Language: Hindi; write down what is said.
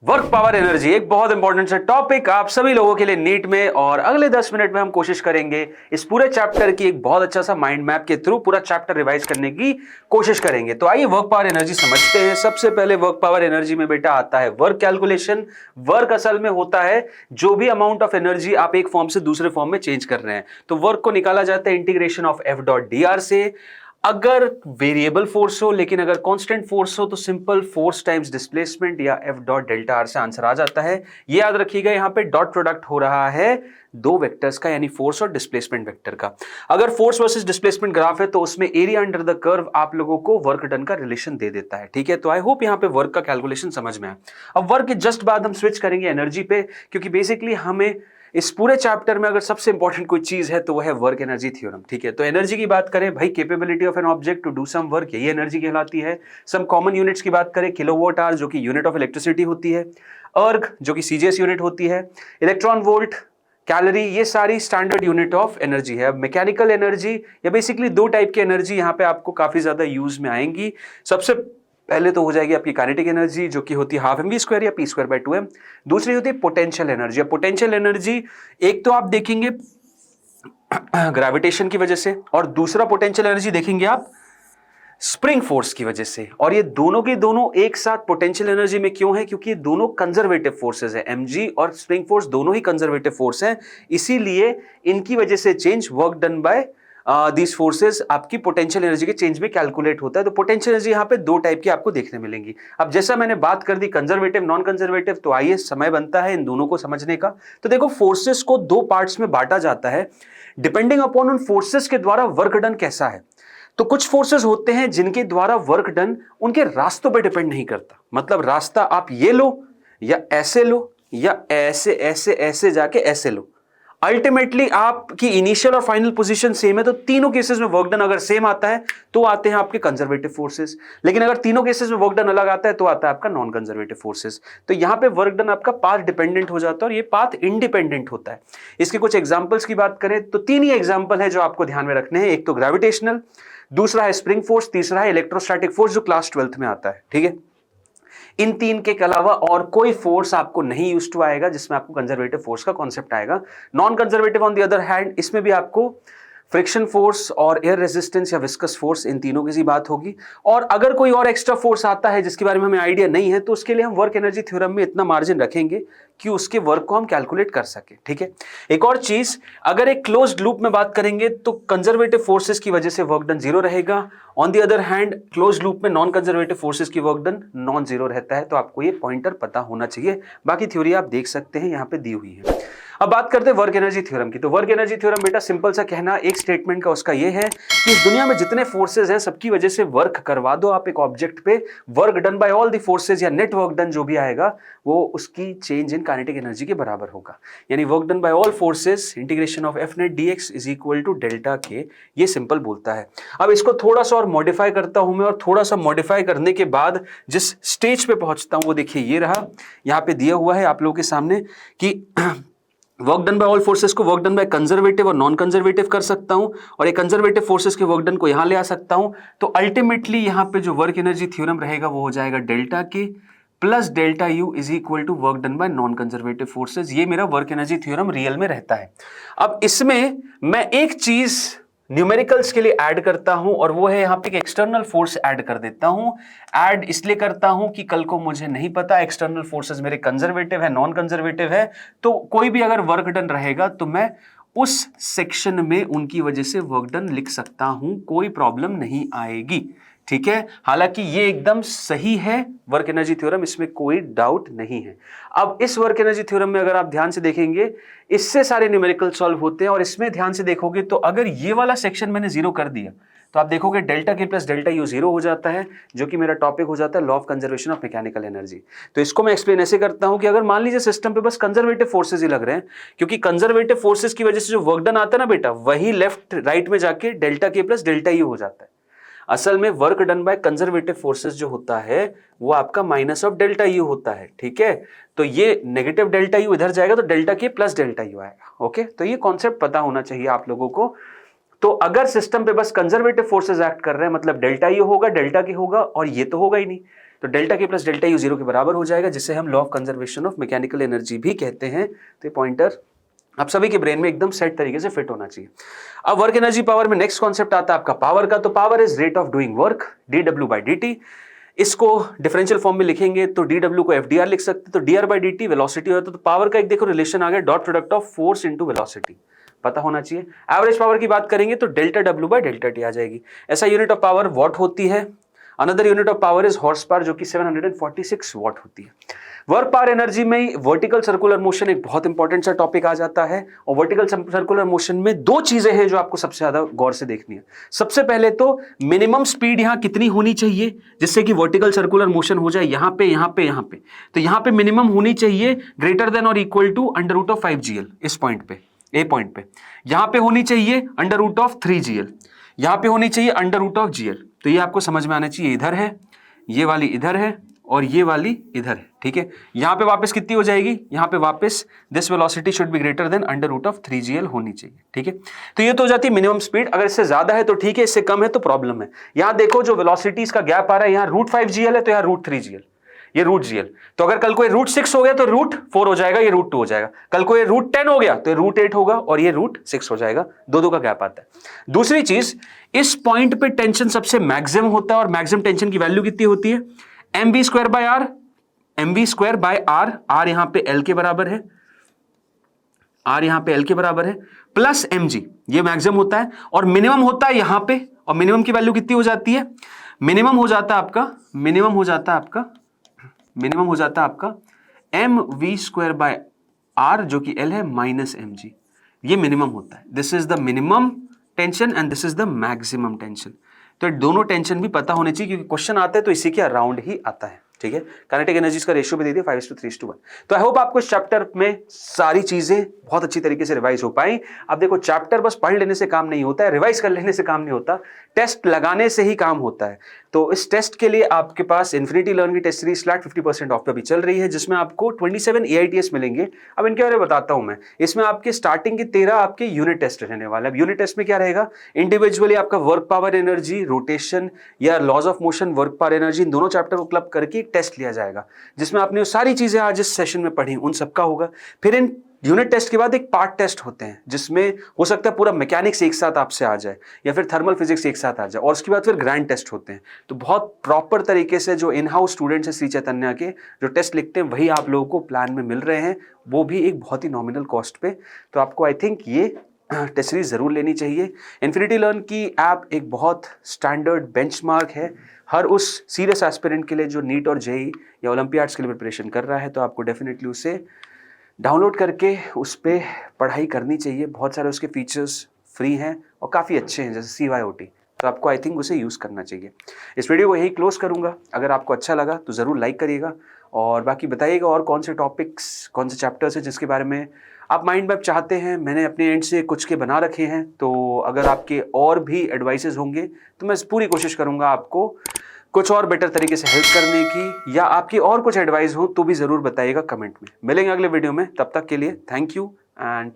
वर्क पावर एनर्जी एक बहुत इंपॉर्टेंट सा टॉपिक आप सभी लोगों के लिए नीट में, और अगले 10 मिनट में हम कोशिश करेंगे इस पूरे चैप्टर की एक बहुत अच्छा सा माइंड मैप के थ्रू पूरा चैप्टर रिवाइज करने की कोशिश करेंगे। तो आइए वर्क पावर एनर्जी समझते हैं। सबसे पहले वर्क पावर एनर्जी में बेटा आता है वर्क कैलकुलेशन। वर्क असल में होता है जो भी अमाउंट ऑफ एनर्जी आप एक फॉर्म से दूसरे फॉर्म में चेंज कर रहे हैं, तो वर्क को निकाला जाता है integration of F dot D R से। अगर वेरिएबल फोर्स हो, लेकिन अगर कांस्टेंट फोर्स हो तो सिंपल फोर्स टाइम्स डिस्प्लेसमेंट या एफ डॉट डेल्टा आर से आंसर आ जाता है। ये याद रखिएगा, यहां पे डॉट प्रोडक्ट हो रहा है दो वेक्टर्स का, यानी फोर्स और डिस्प्लेसमेंट वेक्टर का। अगर फोर्स वर्सेस डिस्प्लेसमेंट ग्राफ है तो उसमें एरिया अंडर द कर्व आप लोगों को वर्क डन का रिलेशन दे देता है। ठीक है, तो आई होप यहां पे वर्क का कैलकुलेशन समझ में आए। अब वर्क के जस्ट बाद हम स्विच करेंगे एनर्जी पे, क्योंकि बेसिकली हमें इस पूरे चैप्टर में अगर सबसे इंपॉर्टेंट कोई चीज है तो वह है वर्क एनर्जी थ्योरम। ठीक है, तो एनर्जी की बात करें भाई, capability of an object to do some work, यही एनर्जी कहलाती है। सम कॉमन यूनिट्स की बात करें, किलोवाट आवर जो कि यूनिट ऑफ इलेक्ट्रिसिटी होती है, अर्ग जो कि सीजीएस यूनिट होती है, इलेक्ट्रॉन वोल्ट, कैलोरी, ये सारी स्टैंडर्ड यूनिट ऑफ एनर्जी है। अब मैकेनिकल एनर्जी या बेसिकली दो टाइप की एनर्जी यहाँ पे आपको काफी ज्यादा यूज में आएंगी। सबसे पहले तो हो जाएगी आपकी काइनेटिक एनर्जी जो कि होती है हाफ एम वी स्क्वायर या पी स्क्वायर बाय 2m। दूसरी होती है पोटेंशियल एनर्जी। पोटेंशियल एनर्जी एक तो आप देखेंगे ग्रेविटेशन की वजह से, और दूसरा पोटेंशियल एनर्जी देखेंगे आप स्प्रिंग फोर्स की वजह से। और ये दोनों के दोनों एक साथ पोटेंशियल एनर्जी में क्यों है? क्योंकि ये दोनों कंजर्वेटिव फोर्सेस है। एमजी और स्प्रिंग फोर्स दोनों ही कंजर्वेटिव फोर्स हैं, इसीलिए इनकी वजह से change work done bye these forces आपकी पोटेंशियल एनर्जी के चेंज में कैलकुलेट होता है। तो पोटेंशियल एनर्जी यहाँ पे दो टाइप की आपको देखने मिलेंगी। अब जैसा मैंने बात कर दी कंजर्वेटिव नॉन कंजर्वेटिव, तो आइए समय बनता है इन दोनों को समझने का। तो देखो, फोर्सेस को दो पार्ट्स में बांटा जाता है डिपेंडिंग अपॉन उन फोर्सेस के द्वारा वर्क डन कैसा है। तो कुछ फोर्सेस होते हैं जिनके द्वारा वर्क डन उनके रास्तों पर डिपेंड नहीं करता। मतलब रास्ता आप ये लो या ऐसे लो या ऐसे ऐसे ऐसे जाके ऐसे लो, अल्टीमेटली आपकी इनिशियल और फाइनल पोजीशन सेम है। तो तीनों केसेस में वर्क डन अगर सेम आता है तो आते हैं आपके कंजर्वेटिव फोर्सेस, लेकिन अगर तीनों केसेस में वर्क डन अलग आता है तो आता है आपका नॉन कंजर्वेटिव फोर्सेस। तो यहां पे वर्क डन आपका पाथ डिपेंडेंट हो जाता है और ये पाथ इंडिपेंडेंट होता है। इसके कुछ एग्जांपल्स की बात करें तो तीन ही एग्जांपल है जो आपको ध्यान में रखने हैं। एक तो ग्रेविटेशनल, दूसरा है स्प्रिंग फोर्स, तीसरा है इलेक्ट्रोस्टैटिक फोर्स जो क्लास 12th में आता है। ठीक है, इन तीन के अलावा और कोई फोर्स आपको नहीं यूज टू आएगा जिसमें आपको कंजर्वेटिव फोर्स का कॉन्सेप्ट आएगा। Non conservative on the other hand, इसमें भी आपको फ्रिक्शन फोर्स और एयर रेजिस्टेंस या विस्कस फोर्स, इन तीनों की सी बात होगी। और अगर कोई और एक्स्ट्रा फोर्स आता है जिसके बारे में हमें आइडिया नहीं है तो उसके लिए हम वर्क एनर्जी थ्योरम में इतना मार्जिन रखेंगे कि उसके वर्क को हम कैलकुलेट कर सके। ठीक है, एक और चीज, अगर एक क्लोज्ड लूप में बात करेंगे तो कंजर्वेटिव फोर्सेस की वजह से वर्क डन जीरो रहेगा। On the other hand closed loop में नॉन कंजर्वेटिव फोर्सेस की वर्क डन नॉन जीरो रहता है। तो आपको ये पॉइंटर पता होना चाहिए। बाकी थ्योरी आप देख सकते हैं, यहाँ पे दी हुई है। अब बात करते हैं वर्क एनर्जी थ्योरम की। तो वर्क एनर्जी थ्योरम बेटा सिंपल सा कहना एक स्टेटमेंट का उसका ये है कि इस दुनिया में जितने फोर्सेस हैं सबकी वजह से वर्क करवा दो आप एक ऑब्जेक्ट पे, work done by all the forces या नेट वर्क डन जो भी आएगा वो उसकी चेंज इन काइनेटिक एनर्जी के बराबर होगा। यानी work done by all forces integration of F net d x is equal to delta K, ये सिंपल बोलता है। अब इसको थोड़ा सा और मॉडिफाई करता हूं मैं, और थोड़ा सा मॉडिफाई करने के बाद जिस स्टेज पे पहुंचता हूं वो देखिए ये रहा। यहां पे दिया हुआ है आप लोगों के सामने कि work done by all forces को वर्क डन बाय कंजर्वेटिव और नॉन कंजर्वेटिव कर सकता हूं, और एक कंजर्वेटिव फोर्सेस के वर्क डन को यहां ले आ सकता हूं। तो अल्टीमेटली यहां पे जो वर्क एनर्जी थ्योरम रहेगा वो हो जाएगा delta K plus delta U is equal to work done by non conservative forces. ये मेरा वर्क एनर्जी थ्योरम रियल में रहता है। अब इसमें मैं एक चीज न्यूमेरिकल्स के लिए ऐड करता हूं, और वो है यहां पे एक एक्सटर्नल फोर्स ऐड कर देता हूं। ऐड इसलिए करता हूं कि कल को मुझे नहीं पता एक्सटर्नल फोर्सेस मेरे कंजर्वेटिव है नॉन कंजर्वेटिव है, तो कोई भी अगर वर्क डन रहेगा तो मैं उस सेक्शन में उनकी वजह से वर्क डन लिख सकता हूं, कोई प्रॉब्लम नहीं आएगी। ठीक है, हालांकि ये एकदम सही है वर्क एनर्जी थ्योरम, इसमें कोई डाउट नहीं है। अब इस वर्क एनर्जी थ्योरम में अगर आप ध्यान से देखेंगे इससे सारे न्यूमेरिकल सॉल्व होते हैं, और इसमें ध्यान से देखोगे तो अगर ये वाला सेक्शन मैंने जीरो कर दिया तो आप देखोगे delta K plus delta you zero हो जाता है, जो कि मेरा टॉपिक हो जाता है law of conservation of mechanical energy. तो इसको मैं एक्सप्लेन ऐसे करता हूं कि अगर मान लीजिए सिस्टम पे बस कंजर्वेटिव फोर्सेस ही लग रहे हैं, क्योंकि कंजर्वेटिव फोर्सेस की वजह से जो वर्क डन आता है ना बेटा, वही लेफ्ट राइट में जाके delta K plus delta you हो जाता है। असल में work done by conservative forces जो होता है वो आपका माइनस ऑफ डेल्टा यू होता है। ठीक है, तो ये नेगेटिव डेल्टा यू इधर जाएगा तो delta K plus delta you आएगा। ओके, तो ये कॉन्सेप्ट पता होना चाहिए आप लोगों को। तो अगर सिस्टम पे बस कंजर्वेटिव फोर्सेस एक्ट कर रहे हैं मतलब डेल्टा यू होगा, डेल्टा के होगा, और ये तो होगा ही नहीं, तो delta K plus delta you 0 के बराबर हो जाएगा, जिसे हम law of conservation of mechanical energy भी कहते हैं। तो पॉइंटर आप सभी के ब्रेन में एकदम सेट तरीके से फिट होना चाहिए। अब वर्क एनर्जी पावर में नेक्स्ट कॉन्सेप्ट आता है आपका पावर का। तो power is rate of doing work, dw/dt। इसको डिफरेंशियल फॉर्म में लिखेंगे तो dw को fdr लिख सकते, तो dr/dt वेलोसिटी होता है। तो पावर का एक देखो रिलेशन आ गया, dot product of force into velocity, पता होना चाहिए। एवरेज पावर की बात करेंगे तो डेल्टा w/डेल्टा t आ जाएगी। ऐसा यूनिट ऑफ पावर वॉट होती है। Another unit of power is horse power, जो कि 746 वॉट होती है। वर्क पावर एनर्जी में वर्टिकल सर्कुलर मोशन एक बहुत इंपॉर्टेंट सा टॉपिक आ जाता है, और वर्टिकल सर्कुलर मोशन में दो चीजें हैं जो आपको सबसे ज्यादा गौर से देखनी है। सबसे पहले तो मिनिमम स्पीड यहां कितनी होनी चाहिए जिससे कि वर्टिकल सर्कुलर मोशन हो जाए, यहां पे यहां पे यहां पे। तो यहां पे मिनिमम होनी चाहिए ग्रेटर देन और इक्वल टू √5gl, इस पॉइंट पे, ए पॉइंट पे। यहां पे होनी चाहिए √3gl, यहां पे होनी चाहिए √gl। तो ये आपको समझ में आना चाहिए, इधर है, ये वाली इधर है और ये वाली इधर है, ठीक है। यहां पे वापस कितनी हो जाएगी, यहां पे वापस this velocity should be greater than √3gl होनी चाहिए, ठीक है। तो ये तो हो जाती है मिनिमम स्पीड। अगर इससे ज्यादा है तो ठीक है, इससे कम है तो प्रॉब्लम है। यहां देखो जो वेलोसिटीज का गैप आ रहा है, यहां √5gl है तो यहां √3gl, ये √gl। तो अगर कल को ये √6 हो गया तो √4 हो जाएगा, ये √2 हो जाएगा। कल को ये √10 हो गया तो ये √8 होगा और ये √6 हो जाएगा। दो का गैप आता है। दूसरी चीज, इस पॉइंट पे टेंशन सबसे मैक्सिमम होता है, और मैक्सिमम टेंशन की वैल्यू कितनी होती है, mv²/r, mv²/r, r यहां पे l के बराबर है, r यहां पे l के बराबर है, प्लस mg, ये मैक्सिमम होता है। और मिनिमम होता है यहां पे, और मिनिमम की वैल्यू कितनी हो जाती है, मिनिमम हो जाता है आपका mv²/r, जो कि l है, माइनस mg। ये मिनिमम होता है। This is the minimum tension and this is the maximum tension. तो दोनों टेंशन भी पता होने चाहिए, क्योंकि क्वेश्चन आता है तो इसी के अराउंड ही आता है, ठीक है। काइनेटिक एनर्जीज का रेशियो भी दे दिया 5:3:1। तो आई होप आपको इस चैप्टर में सारी चीजें बहुत अच्छी तरीके से रिवाइज हो पाई। अब देखो, चैप्टर बस पढ़ लेने से काम नहीं होता है, रिवाइज कर लेने से काम नहीं होता, टेस्ट लगाने से ही काम होता है। तो इस टेस्ट के लिए आपके पास इन्फिनिटी लर्न की टेस्ट सीरीज फ्लैट 50% ऑफ पे भी चल रही है, जिसमें आपको 27 AITS मिलेंगे। अब इनके बारे में बताता हूं मैं। इसमें आपके स्टार्टिंग के 13 आपके यूनिट टेस्ट रहने वाले। अब यूनिट टेस्ट में क्या रहेगा, इंडिविजुअली आपका वर्क पावर एनर्जी, रोटेशन या laws of motion, work power energy, इन दोनों चैप्टर को क्लब करके एक टेस्ट लिया जाएगा, जिसमें आपने वो सारी चीजें आज इस सेशन में पढ़ी उन सबका होगा। फिर इन यूनिट टेस्ट के बाद एक पार्ट टेस्ट होते हैं, जिसमें हो सकता है पूरा मैकेनिक्स एक साथ आपसे आ जाए या फिर थर्मल फिजिक्स एक साथ आ जाए, और उसके बाद फिर ग्रैंड टेस्ट होते हैं। तो बहुत प्रॉपर तरीके से जो इन हाउस स्टूडेंट्स हैं श्री चैतन्य के, जो टेस्ट लिखते हैं, वही आप लोगों को प्लान में मिल रहे हैं, वो भी एक बहुत ही नॉमिनल कॉस्ट पे। तो आपको आई थिंक ये टेस्ट सीरीज जरूर लेनी चाहिए। इन्फिनिटी लर्न की ऐप एक बहुत स्टैंडर्ड बेंचमार्क है हर उस सीरियस एस्पिरेंट के लिए जो नीट और जेई या ओलंपियाड्स के लिए प्रिपरेशन कर रहा है। तो आपको डेफिनेटली उसे डाउनलोड करके उस पर पढ़ाई करनी चाहिए। बहुत सारे उसके फीचर्स फ्री हैं और काफ़ी अच्छे हैं, जैसे CYOT। तो आपको आई थिंक उसे यूज़ करना चाहिए। इस वीडियो को यही क्लोज करूँगा। अगर आपको अच्छा लगा तो ज़रूर लाइक करिएगा, और बाकी बताइएगा और कौन से टॉपिक्स, कौन से चैप्टर्स हैं जिसके बारे में आप माइंड मैप चाहते हैं। मैंने अपने एंड से कुछ के बना रखे हैं, तो अगर आपके और भी एडवाइसेस होंगे तो मैं पूरी कोशिश करूँगा आपको कुछ और बेटर तरीके से हेल्प करने की, या आपकी और कुछ एडवाइस हो तो भी ज़रूर बताइएगा कमेंट में। मिलेंगे अगले वीडियो में, तब तक के लिए थैंक यू एंड